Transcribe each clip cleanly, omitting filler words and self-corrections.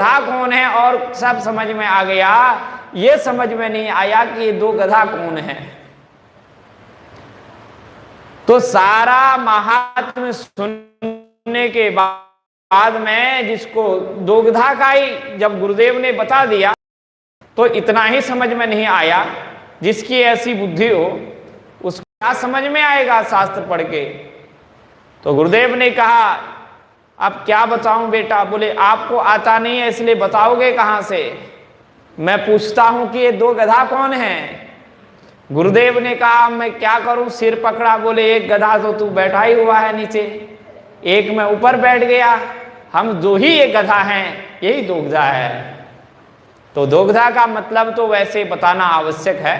गधा कौन है और सब समझ में आ गया, ये समझ में नहीं आया कि ये दो गधा कौन है। तो सारा महात्म्य सुनने के बाद में जिसको दो गधा का ही जब गुरुदेव ने बता दिया तो इतना ही समझ में नहीं आया। जिसकी ऐसी बुद्धि हो उसको क्या समझ में आएगा शास्त्र पढ़ के। तो गुरुदेव ने कहा अब क्या बताऊं बेटा। बोले आपको आता नहीं है इसलिए बताओगे कहां से, मैं पूछता हूं कि ये दो गधा कौन है। गुरुदेव ने कहा मैं क्या करूं, सिर पकड़ा। बोले एक गधा तो तू बैठा ही हुआ है नीचे, एक मैं ऊपर बैठ गया, हम दो ही एक गधा हैं, यही दो गधा है। तो दो गधा का मतलब तो वैसे बताना आवश्यक है,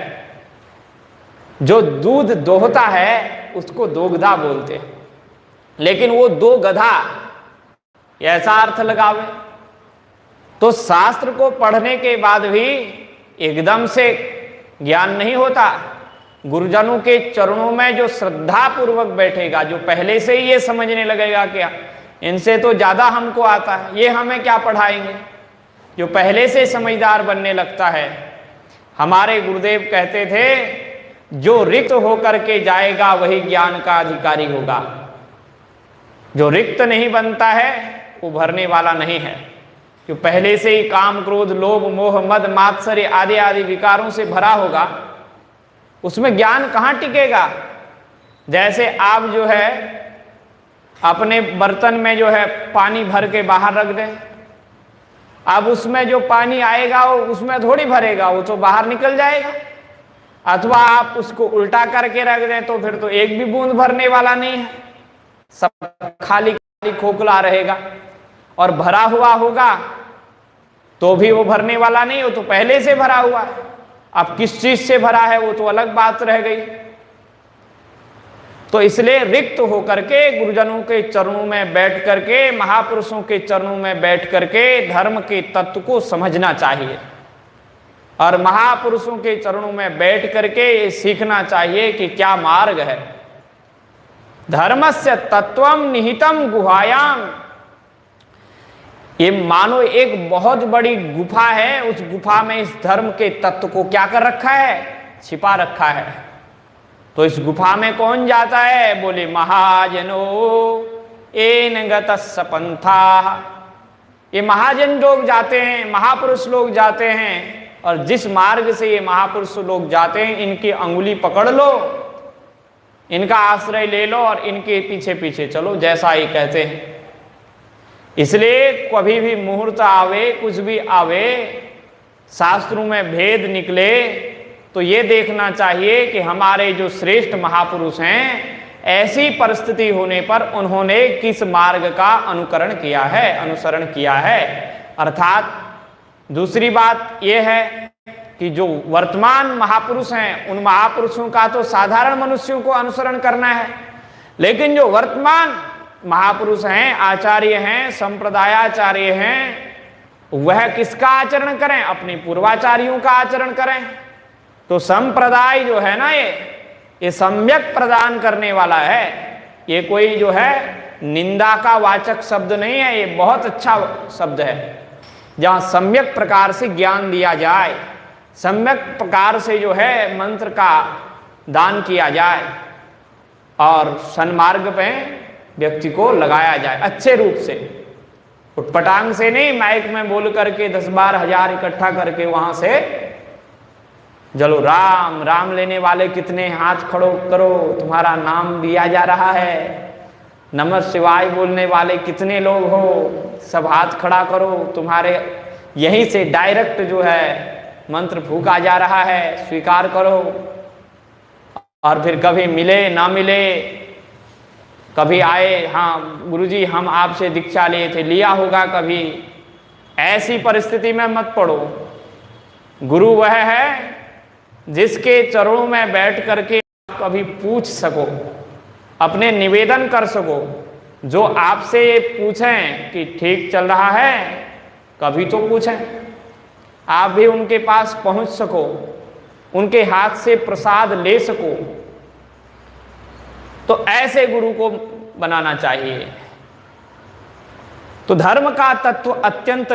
जो दूध दोहता है उसको दो गधा बोलते हैं, लेकिन वो दो गधा ऐसा अर्थ लगावे तो शास्त्र को पढ़ने के बाद भी एकदम से ज्ञान नहीं होता। गुरुजनों के चरणों में जो श्रद्धा पूर्वक बैठेगा, जो पहले से ही ये समझने लगेगा क्या इनसे तो ज्यादा हमको आता है, ये हमें क्या पढ़ाएंगे, जो पहले से समझदार बनने लगता है। हमारे गुरुदेव कहते थे जो रिक्त होकर के जाएगा वही ज्ञान का अधिकारी होगा, जो रिक्त नहीं बनता है वो भरने वाला नहीं है। जो पहले से ही काम क्रोध लोभ मोह मद मात्सर्य आदि आदि विकारों से भरा होगा उसमें ज्ञान कहाँ टिकेगा। जैसे आप जो है अपने बर्तन में जो है पानी भर के बाहर रख दें, अब उसमें जो पानी आएगा वो उसमें थोड़ी भरेगा, वो तो बाहर निकल जाएगा। अथवा आप उसको उल्टा करके रख दें तो फिर तो एक भी बूंद भरने वाला नहीं है, सब खाली खाली खोखला रहेगा। और भरा हुआ होगा तो भी वो भरने वाला नहीं, वो तो पहले से भरा हुआ है। अब किस चीज से भरा है वो तो अलग बात रह गई। तो इसलिए रिक्त होकर के गुरुजनों के चरणों में बैठ करके, महापुरुषों के चरणों में बैठ करके धर्म के तत्व को समझना चाहिए और महापुरुषों के चरणों में बैठ करके ये सीखना चाहिए कि क्या मार्ग है। धर्मस्य तत्वम निहितम गुहायाम, ये मानो एक बहुत बड़ी गुफा है, उस गुफा में इस धर्म के तत्व को क्या कर रखा है, छिपा रखा है। तो इस गुफा में कौन जाता है, बोले महाजनो एन गतस्स पंथा, ये महाजन लोग जाते हैं, महापुरुष लोग जाते हैं। और जिस मार्ग से ये महापुरुष लोग जाते हैं इनकी अंगुली पकड़ लो, इनका आश्रय ले लो और इनके पीछे पीछे चलो, जैसा ये कहते हैं। इसलिए कभी भी मुहूर्त आवे, कुछ भी आवे, शास्त्रों में भेद निकले तो ये देखना चाहिए कि हमारे जो श्रेष्ठ महापुरुष हैं ऐसी परिस्थिति होने पर उन्होंने किस मार्ग का अनुकरण किया है, अनुसरण किया है। अर्थात दूसरी बात यह है कि जो वर्तमान महापुरुष हैं उन महापुरुषों का तो साधारण मनुष्यों को अनुसरण करना है, लेकिन जो वर्तमान महापुरुष हैं, आचार्य हैं, संप्रदायाचार्य हैं, वह किसका आचरण करें, अपने पूर्वाचार्यों का आचरण करें। तो संप्रदाय जो है ना ये सम्यक प्रदान करने वाला है, ये कोई जो है निंदा का वाचक शब्द नहीं है, ये बहुत अच्छा शब्द है। जहाँ सम्यक प्रकार से ज्ञान दिया जाए, सम्यक प्रकार से जो है मंत्र का दान किया जाए और सन्मार्ग पे व्यक्ति को लगाया जाए अच्छे रूप से, उटपटांग से नहीं, माइक में बोल करके 10-12 हजार इकट्ठा करके वहां से चलो राम राम लेने वाले कितने, हाथ खड़ो करो, तुम्हारा नाम दिया जा रहा है। नमः शिवाय बोलने वाले कितने लोग हो, सब हाथ खड़ा करो, तुम्हारे यहीं से डायरेक्ट जो है मंत्र फूका जा रहा है, स्वीकार करो। और फिर कभी मिले ना मिले, कभी आए, हाँ गुरुजी हम आपसे दीक्षा लिए थे, लिया होगा कभी, ऐसी परिस्थिति में मत पड़ो। गुरु वह है जिसके चरणों में बैठ करके कभी पूछ सको, अपने निवेदन कर सको, जो आपसे पूछें कि ठीक चल रहा है, कभी तो पूछें, आप भी उनके पास पहुंच सको, उनके हाथ से प्रसाद ले सको। तो ऐसे गुरु को बनाना चाहिए। तो धर्म का तत्व अत्यंत